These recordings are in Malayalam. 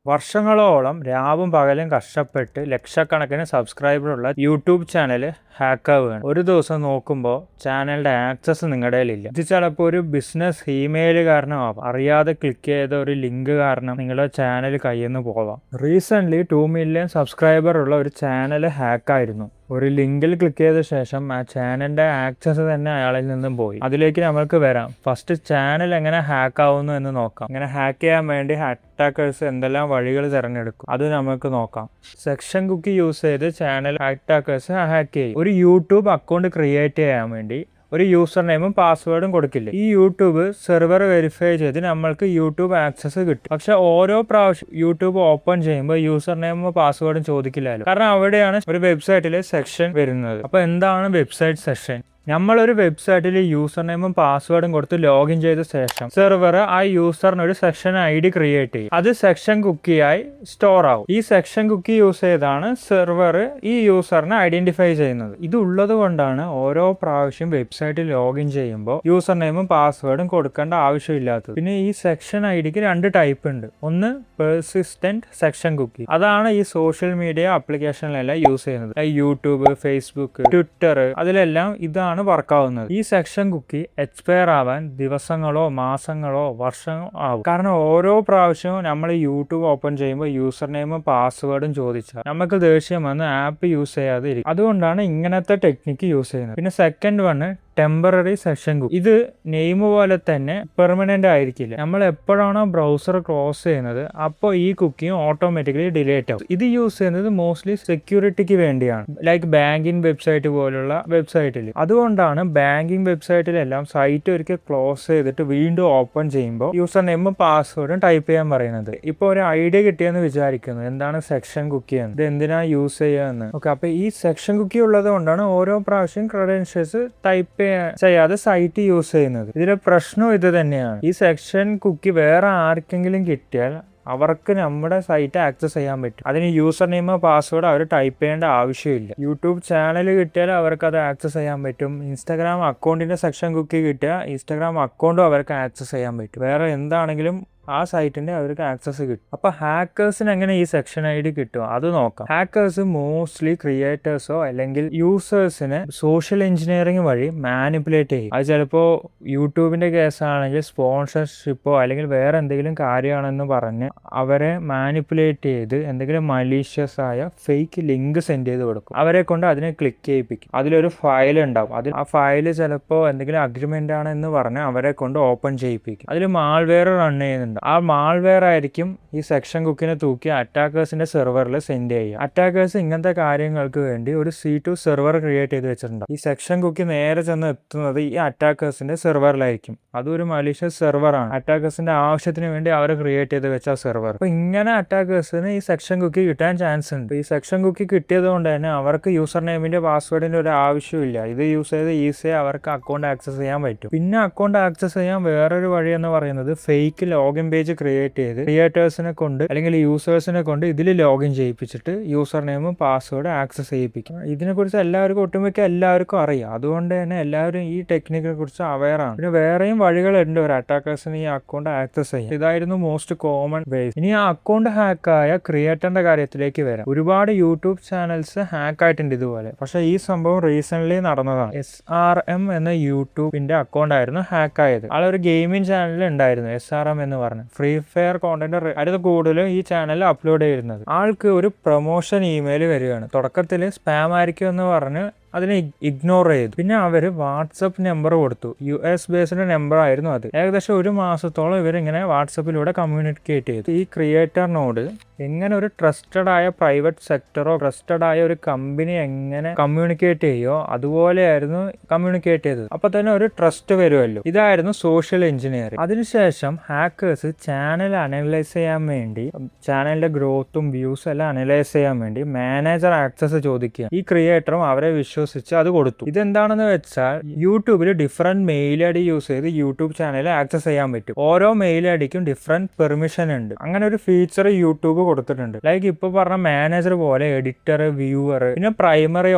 വർഷങ്ങളോളം രാവും പകലും കഷ്ടപ്പെട്ട് ലക്ഷക്കണക്കിന് സബ്സ്ക്രൈബറുള്ള യൂട്യൂബ് ചാനൽ ഹാക്കാവുകയാണ്. ഒരു ദിവസം നോക്കുമ്പോൾ ചാനലിൻ്റെ ആക്സസ് നിങ്ങളുടെ കയ്യിലില്ല. ഇത് ചിലപ്പോൾ ഒരു ബിസിനസ് ഇമെയിൽ കാരണമാവാം. അറിയാതെ ക്ലിക്ക് ചെയ്ത ഒരു ലിങ്ക് കാരണം നിങ്ങളുടെ ചാനൽ കയ്യിൽ നിന്ന് പോവാം. റീസെൻ്റ്ലി 2 മില്യൺ സബ്സ്ക്രൈബർ ഉള്ള ഒരു ചാനൽ ഹാക്കായിരുന്നു. ഒരു ലിങ്കിൽ ക്ലിക്ക് ചെയ്ത ശേഷം ആ ചാനലിൻ്റെ ആക്സസ് തന്നെ അയാളിൽ നിന്നും പോയി. അതിലേക്ക് നമ്മൾക്ക് വരാം. ഫസ്റ്റ് ചാനൽ എങ്ങനെ ഹാക്ക് ആവുന്നു എന്ന് നോക്കാം. ഇങ്ങനെ ഹാക്ക് ചെയ്യാൻ വേണ്ടി അറ്റാക്കേഴ്സ് എന്തെല്ലാം വഴികൾ തിരഞ്ഞെടുക്കും അത് നമുക്ക് നോക്കാം. സെക്ഷൻ കുക്കി യൂസ് ചെയ്ത് ചാനൽ അറ്റാക്കേഴ്സ് ഹാക്ക് ചെയ്യും. ഒരു യൂട്യൂബ് അക്കൗണ്ട് ക്രിയേറ്റ് ചെയ്യാൻ വേണ്ടി ഒരു യൂസർ നെയിമും പാസ്വേഡും കൊടുക്കില്ല. ഈ യൂട്യൂബ് സെർവർ വെരിഫൈ ചെയ്ത് നമ്മൾക്ക് യൂട്യൂബ് ആക്സസ് കിട്ടും. പക്ഷെ ഓരോ പ്രാവശ്യം യൂട്യൂബ് ഓപ്പൺ ചെയ്യുമ്പോൾ യൂസർ നെയിമും പാസ്വേഡും ചോദിക്കില്ലല്ലോ. കാരണം അവിടെയാണ് ഒരു വെബ്സൈറ്റിലെ സെക്ഷൻ വരുന്നത്. അപ്പോൾ എന്താണ് വെബ്സൈറ്റ് സെക്ഷൻ? നമ്മളൊരു വെബ്സൈറ്റിൽ യൂസർ നെയിമും പാസ്വേഡും കൊടുത്ത് ലോഗിൻ ചെയ്ത ശേഷം സെർവർ ആ യൂസറിന് ഒരു സെക്ഷൻ ID ക്രിയേറ്റ് ചെയ്യും. അത് സെക്ഷൻ കുക്കിയായി സ്റ്റോർ ആവും. ഈ സെക്ഷൻ കുക്കി യൂസ് ചെയ്താണ് സെർവർ ഈ യൂസറിനെ ഐഡന്റിഫൈ ചെയ്യുന്നത്. ഇത് ഉള്ളത് കൊണ്ടാണ് ഓരോ പ്രാവശ്യം വെബ്സൈറ്റിൽ ലോഗിൻ ചെയ്യുമ്പോൾ യൂസർ നെയിമും പാസ്വേഡും കൊടുക്കേണ്ട ആവശ്യമില്ലാത്തത്. പിന്നെ ഈ സെക്ഷൻ IDക്ക് 2 ടൈപ്പ് ഉണ്ട്. ഒന്ന് പെർസിസ്റ്റന്റ് സെക്ഷൻ കുക്കി. അതാണ് ഈ സോഷ്യൽ മീഡിയ ആപ്ലിക്കേഷനിലെല്ലാം യൂസ് ചെയ്യുന്നത്. യൂട്യൂബ്, ഫേസ്ബുക്ക്, ട്വിറ്റർ, അതിലെല്ലാം ഇതാണ് വർക്കാവുന്നത്. ഈ സെക്ഷൻ കുക്കി എക്സ്പയർ ആവാൻ ദിവസങ്ങളോ മാസങ്ങളോ വർഷങ്ങളോ ആവും. കാരണം ഓരോ പ്രാവശ്യവും നമ്മൾ യൂട്യൂബ് ഓപ്പൺ ചെയ്യുമ്പോൾ യൂസർ നെയിമും പാസ്വേഡും ചോദിച്ചാൽ നമുക്ക് ദേഷ്യം വന്ന് ആപ്പ് യൂസ് ചെയ്യാതെ ഇരിക്കും. അതുകൊണ്ടാണ് ഇങ്ങനത്തെ ടെക്നിക്ക് യൂസ് ചെയ്യുന്നത്. പിന്നെ second one temporary session cookie. ഇത് നെയിം പോലെ തന്നെ പെർമനന്റ് ആയിരിക്കില്ല. നമ്മൾ എപ്പോഴാണോ ബ്രൗസർ ക്ലോസ് ചെയ്യുന്നത് അപ്പോൾ ഈ കുക്കിയും ഓട്ടോമാറ്റിക്കലി ഡിലീറ്റ് ആവും. ഇത് യൂസ് ചെയ്യുന്നത് മോസ്റ്റ്ലി സെക്യൂരിറ്റിക്ക് വേണ്ടിയാണ്. ലൈക്ക് ബാങ്കിങ് വെബ്സൈറ്റ് പോലുള്ള വെബ്സൈറ്റിൽ. അതുകൊണ്ടാണ് ബാങ്കിങ് വെബ്സൈറ്റിലെല്ലാം സൈറ്റ് ഒരിക്കൽ ക്ലോസ് ചെയ്തിട്ട് വീണ്ടും ഓപ്പൺ ചെയ്യുമ്പോൾ യൂസർ നെയിമും പാസ്വേഡും ടൈപ്പ് ചെയ്യാൻ പറയുന്നത്. ഇപ്പോൾ ഒരു ഐഡിയ കിട്ടിയെന്ന് വിചാരിക്കുന്നു എന്താണ് സെക്ഷൻ കുക്കി എന്ന്, ഇത് എന്തിനാ യൂസ് ചെയ്യുകയെന്ന്. ഓക്കെ, അപ്പോൾ ഈ സെക്ഷൻ കുക്കി ഉള്ളത് കൊണ്ടാണ് ഓരോ പ്രാവശ്യം ക്രെഡൻഷ്യൽസ് ടൈപ്പ് ചെയ്യാതെ സൈറ്റ് യൂസ് ചെയ്യുന്നത്. ഇതിലെ പ്രശ്നം ഇത് തന്നെയാണ്. ഈ സെക്ഷൻ കുക്കി വേറെ ആർക്കെങ്കിലും കിട്ടിയാൽ അവർക്ക് നമ്മുടെ സൈറ്റ് ആക്സസ് ചെയ്യാൻ പറ്റും. അതിന് യൂസർ നെയിം പാസ്വേഡ് അവർ ടൈപ്പ് ചെയ്യേണ്ട ആവശ്യമില്ല. യൂട്യൂബ് ചാനൽ കിട്ടിയാൽ അവർക്ക് അത് ആക്സസ് ചെയ്യാൻ പറ്റും. ഇൻസ്റ്റാഗ്രാം അക്കൗണ്ടിന്റെ സെക്ഷൻ കുക്കി കിട്ടിയാൽ ഇൻസ്റ്റാഗ്രാം അക്കൗണ്ടും അവർക്ക് ആക്സസ് ചെയ്യാൻ പറ്റും. വേറെ എന്താണെങ്കിലും ആ സൈറ്റിന്റെ അവർക്ക് ആക്സസ് കിട്ടും. അപ്പോൾ ഹാക്കേഴ്സിന് എങ്ങനെ ഈ സെക്ഷൻ ID കിട്ടും അത് നോക്കാം. ഹാക്കേഴ്സ് മോസ്റ്റ്ലി ക്രിയേറ്റേഴ്സോ അല്ലെങ്കിൽ യൂസേഴ്സിനെ സോഷ്യൽ എഞ്ചിനീയറിംഗ് വഴി മാനിപ്പുലേറ്റ് ചെയ്യും. അത് ചിലപ്പോൾ യൂട്യൂബിന്റെ കേസാണെങ്കിൽ സ്പോൺസർഷിപ്പോ അല്ലെങ്കിൽ വേറെ എന്തെങ്കിലും കാര്യമാണെന്ന് പറഞ്ഞ് അവരെ മാനിപ്പുലേറ്റ് ചെയ്ത് എന്തെങ്കിലും മലീഷ്യസ് ആയ ഫേക്ക് ലിങ്ക് സെൻഡ് ചെയ്ത് കൊടുക്കും. അവരെ കൊണ്ട് അതിനെ ക്ലിക്ക് ചെയ്യിപ്പിക്കും. അതിലൊരു ഫയൽ ഉണ്ടാവും. അതിൽ ആ ഫയൽ ചിലപ്പോൾ എന്തെങ്കിലും അഗ്രിമെന്റ് ആണ് എന്ന് പറഞ്ഞ് അവരെ കൊണ്ട് ഓപ്പൺ ചെയ്യിപ്പിക്കും. അതിൽ മാൾവെയർ റൺ ചെയ്യുന്നുണ്ട്. ആ മാൾവെയർ ആയിരിക്കും ഈ സെക്ഷൻ കുക്കിനെ തൂക്കി അറ്റാക്കേഴ്സിന്റെ സെർവറിൽ സെൻഡ് ചെയ്യുക. അറ്റാക്കേഴ്സ് ഇങ്ങനത്തെ കാര്യങ്ങൾക്ക് വേണ്ടി ഒരു C2 സെർവർ ക്രിയേറ്റ് ചെയ്ത് വെച്ചിട്ടുണ്ട്. ഈ സെക്ഷൻ കുക്കി നേരെ ചെന്ന് എത്തുന്നത് ഈ അറ്റാക്കേഴ്സിന്റെ സെർവറിലായിരിക്കും. അതൊരു മലീഷ്യസ് സെർവറാണ്. അറ്റാക്കേഴ്സിന്റെ ആവശ്യത്തിന് വേണ്ടി അവർ ക്രിയേറ്റ് ചെയ്ത് വെച്ച സെർവർ. അപ്പൊ ഇങ്ങനെ അറ്റാക്കേഴ്സിന് ഈ സെക്ഷൻ കുക്കി കിട്ടാൻ ചാൻസ് ഉണ്ട്. ഈ സെക്ഷൻ കുക്കി കിട്ടിയത് കൊണ്ട് തന്നെ അവർക്ക് യൂസർ നെയിമിന്റെ പാസ്വേഡിന്റെ ഒരു ആവശ്യമില്ല. ഇത് യൂസ് ചെയ്ത് ഈസിയായി അവർക്ക് അക്കൗണ്ട് ആക്സസ് ചെയ്യാൻ പറ്റും. പിന്നെ അക്കൗണ്ട് ആക്സസ് ചെയ്യാൻ വേറൊരു വഴി എന്ന് പറയുന്നത് ഫേക്ക് ലോഗിൻ പേജ് ക്രിയേറ്റ് ചെയ്ത് ക്രിയേറ്റേഴ്സിനെ കൊണ്ട് അല്ലെങ്കിൽ യൂസേഴ്സിനെ കൊണ്ട് ഇതിൽ ലോഗിൻ ചെയ്യിപ്പിച്ചിട്ട് യൂസർ നെയിമും പാസ്വേഡ് ആക്സസ് ചെയ്യിപ്പിക്കും. ഇതിനെക്കുറിച്ച് ഒട്ടുമിക്ക എല്ലാവർക്കും അറിയാം. അതുകൊണ്ട് തന്നെ എല്ലാവരും ഈ ടെക്നിക്കിനെ കുറിച്ച് അവെയർ ആണ്. പിന്നെ വേറെയും വഴികളുണ്ട് ഒരു അറ്റാക്കേഴ്സിന് ഈ അക്കൗണ്ട് ആക്സസ് ചെയ്യാൻ. ഇതായിരുന്നു മോസ്റ്റ് കോമൺ വേസ്. ഇനി ആ അക്കൗണ്ട് ഹാക്കായ ക്രിയേറ്ററിന്റെ കാര്യത്തിലേക്ക് വരാം. ഒരുപാട് യൂട്യൂബ് ചാനൽസ് ഹാക്ക് ആയിട്ടുണ്ട് ഇതുപോലെ. പക്ഷെ ഈ സംഭവം റീസെന്റ് നടന്നതാണ്. SRM എന്ന യൂട്യൂബിന്റെ അക്കൗണ്ട് ആയിരുന്നു ഹാക്ക് ആയത്. ആളൊരു ഗെയിമിംഗ് ചാനൽ ഉണ്ടായിരുന്നു SRM എന്ന് പറഞ്ഞു. ഫ്രീ ഫയർ കോണ്ടന്റ് അടുത്ത് കൂടുതലും ഈ ചാനൽ അപ്ലോഡ് ചെയ്യുന്നത്. ആൾക്ക് ഒരു പ്രൊമോഷൻ ഇമെയിൽ വരികയാണ്. തുടക്കത്തിൽ സ്പാം ആയിരിക്കും എന്ന് പറഞ്ഞ് അതിനെ ഇഗ്നോർ ചെയ്തു. പിന്നെ അവര് വാട്സപ്പ് നമ്പർ കൊടുത്തു. US ബേസ്ഡ് നമ്പർ ആയിരുന്നു അത്. ഏകദേശം 1 മാസത്തോളം ഇവരിങ്ങനെ വാട്സപ്പിലൂടെ കമ്മ്യൂണിക്കേറ്റ് ചെയ്തു. ഈ ക്രിയേറ്ററിനോട് എങ്ങനെ ഒരു ട്രസ്റ്റഡ് ആയ പ്രൈവറ്റ് സെക്ടറോ ട്രസ്റ്റഡ് ആയ ഒരു കമ്പനി എങ്ങനെ കമ്മ്യൂണിക്കേറ്റ് ചെയ്യോ അതുപോലെയായിരുന്നു കമ്മ്യൂണിക്കേറ്റ് ചെയ്തത്. അപ്പൊ തന്നെ ഒരു ട്രസ്റ്റ് വരുമല്ലോ. ഇതായിരുന്നു സോഷ്യൽ എഞ്ചിനീയറിംഗ്. അതിനുശേഷം ഹാക്കേഴ്സ് ചാനൽ അനലൈസ് ചെയ്യാൻ വേണ്ടി ചാനലിന്റെ ഗ്രോത്തും വ്യൂസും എല്ലാം അനലൈസ് ചെയ്യാൻ വേണ്ടി മാനേജർ ആക്സസ് ചോദിക്കുക. ഈ ക്രിയേറ്ററും അവരെ വിശ്വസിക്കും വിശ്വസിച്ച് അത് കൊടുത്തു. ഇതെന്താണെന്ന് വെച്ചാൽ യൂട്യൂബിൽ different mail I D use ചെയ്ത് യൂട്യൂബ് ചാനൽ ആക്സസ് ചെയ്യാൻ പറ്റും. ഓരോ മെയിൽ ഐ ഡിക്കും ഡിഫറെന്റ് പെർമിഷൻ ഉണ്ട്. അങ്ങനെ ഒരു ഫീച്ചർ യൂട്യൂബ് കൊടുത്തിട്ടുണ്ട്. ലൈക്ക് ഇപ്പൊ പറഞ്ഞ മാനേജർ പോലെ എഡിറ്റർ, വ്യൂവർ, പിന്നെ പ്രൈമറി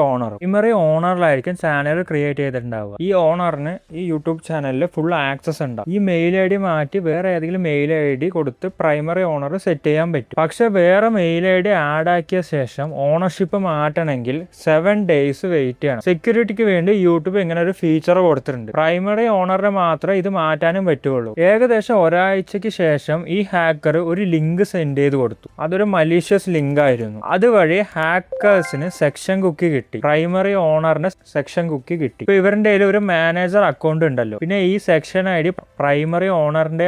ഓണറിലായിരിക്കും ചാനൽ ക്രിയേറ്റ് ചെയ്തിട്ടുണ്ടാവുക. ഈ ഓണറിന് ഈ യൂട്യൂബ് ചാനലിൽ ഫുൾ ആക്സസ് ഉണ്ടാവും. ഈ മെയിൽ ഐ ഡി മാറ്റി വേറെ ഏതെങ്കിലും മെയിൽ ഐ ഡി കൊടുത്ത് പ്രൈമറി ഓണർ സെറ്റ് ചെയ്യാൻ പറ്റും. പക്ഷെ വേറെ മെയിൽ ഐ ഡി ആഡ് ആക്കിയ ശേഷം ഓണർഷിപ്പ് മാറ്റണമെങ്കിൽ 7 days വെയിറ്റ് ചെയ്യണം. സെക്യൂരിറ്റിക്ക് വേണ്ടി യൂട്യൂബ് ഇങ്ങനെ ഒരു ഫീച്ചർ കൊടുത്തിട്ടുണ്ട്. പ്രൈമറി ഓണറിന് മാത്രമേ ഇത് മാറ്റാനും പറ്റുള്ളൂ. ഏകദേശം ഒരാഴ്ചക്ക് ശേഷം ഈ ഹാക്കർ ഒരു ലിങ്ക് സെൻഡ് ചെയ്ത് കൊടുത്തു. അതൊരു മലീഷ്യസ് ലിങ്ക് ആയിരുന്നു. അതുവഴി ഹാക്കേഴ്സിന് സെക്ഷൻ കുക്കി കിട്ടി. പ്രൈമറി ഓണറിന് സെക്ഷൻ കുക്കി കിട്ടി. ഇപ്പൊ ഇവരുടെ ഒരു മാനേജർ അക്കൗണ്ട് ഉണ്ടല്ലോ, പിന്നെ ഈ സെക്ഷൻ ഐ ഡി പ്രൈമറി ഓണറിന്റെ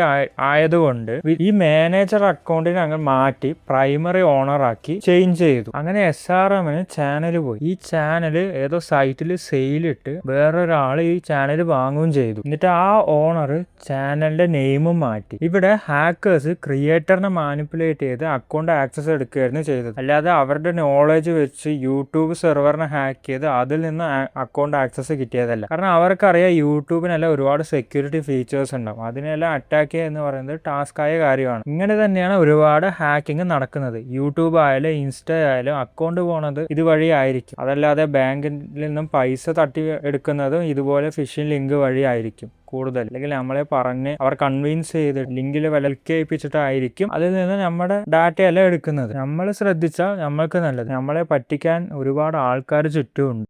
ആയതുകൊണ്ട് ഈ മാനേജർ അക്കൗണ്ടിനെ അങ്ങനെ മാറ്റി പ്രൈമറി ഓണർ ആക്കി ചേഞ്ച് ചെയ്തു. അങ്ങനെ SRMന് ചാനൽ പോയി. ഈ ചാനൽ ഏതോ സൈറ്റിൽ സെയിലിട്ട് വേറൊരാൾ ഈ ചാനൽ വാങ്ങുകയും ചെയ്തു. എന്നിട്ട് ആ ഓണർ ചാനലിന്റെ നെയിമും മാറ്റി. ഇവിടെ ഹാക്കേഴ്സ് ക്രിയേറ്ററിനെ മാനിപ്പുലേറ്റ് ചെയ്ത് അക്കൗണ്ട് ആക്സസ് എടുക്കുകയായിരുന്നു ചെയ്തത്. അല്ലാതെ അവരുടെ നോളജ് വെച്ച് യൂട്യൂബ് സെർവറിനെ ഹാക്ക് ചെയ്ത് അതിൽ നിന്ന് അക്കൗണ്ട് ആക്സസ് കിട്ടിയതല്ല. കാരണം അവർക്കറിയാം യൂട്യൂബിനെല്ലാം ഒരുപാട് സെക്യൂരിറ്റി ഫീച്ചേഴ്സ് ഉണ്ടാവും. അതിനെല്ലാം അറ്റാക്ക് ചെയ്യുക എന്ന് പറയുന്നത് ടാസ്കായ കാര്യമാണ്. ഇങ്ങനെ തന്നെയാണ് ഒരുപാട് ഹാക്കിങ് നടക്കുന്നത്. യൂട്യൂബ് ആയാലും ഇൻസ്റ്റ ആയാലും അക്കൗണ്ട് പോണത് ഇതുവഴി ആയിരിക്കും. അതല്ലാതെ ബാങ്കിൽ നിന്നും പൈസ തട്ടി എടുക്കുന്നതും ഇതുപോലെ ഫിഷിംഗ് ലിങ്ക് വഴി ആയിരിക്കും കൂടുതൽ. അല്ലെങ്കിൽ നമ്മളെ പറഞ്ഞ് അവർ കൺവിൻസ് ചെയ്ത് ലിങ്കിൽ വിലക്കേൽപ്പിച്ചിട്ടായിരിക്കും അതിൽ നിന്ന് നമ്മുടെ ഡാറ്റയെല്ലാം എടുക്കുന്നത്. നമ്മൾ ശ്രദ്ധിച്ചാൽ നമ്മൾക്ക് നല്ലത്. നമ്മളെ പറ്റിക്കാൻ ഒരുപാട് ആൾക്കാർ ചുറ്റുമുണ്ട്.